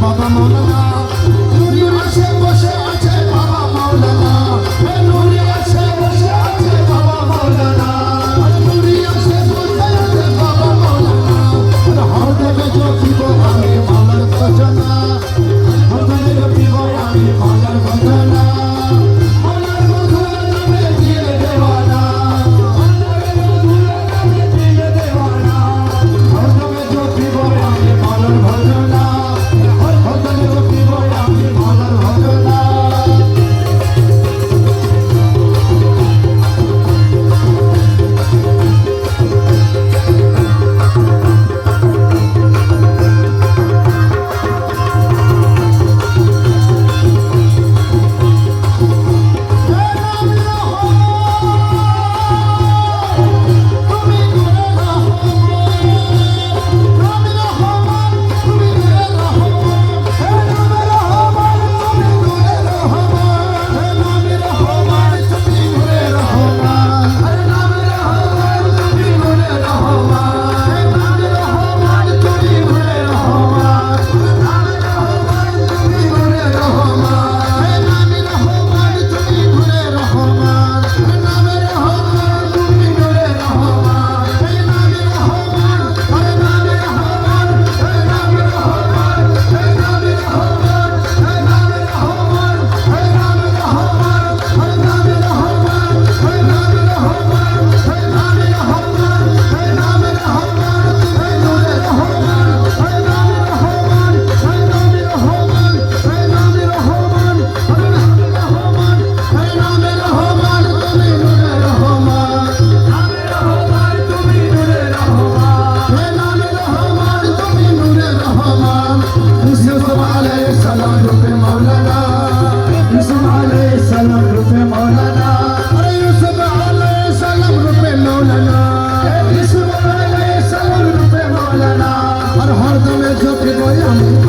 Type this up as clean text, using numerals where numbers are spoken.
বাবা মৌলানা নূরে আছে বসে আছে বাবা মৌলানা নূরে আছে বসে আছে বাবা মৌলানা নূরে আছে বসে আছে বাবা মৌলানা হর দেবে जो पीबो আমি মালার ভজনা হর দেবে जो पीबो আমি মালার ভজনা মালার মধুর নামে দিয়ে দেওয়ানা দিয়ে দেওয়ানা হর দেবে जो पीबो আমি মালার ভজনা হর দেবে जो पीबो আমি মালার ভজনা हर दमे जो कि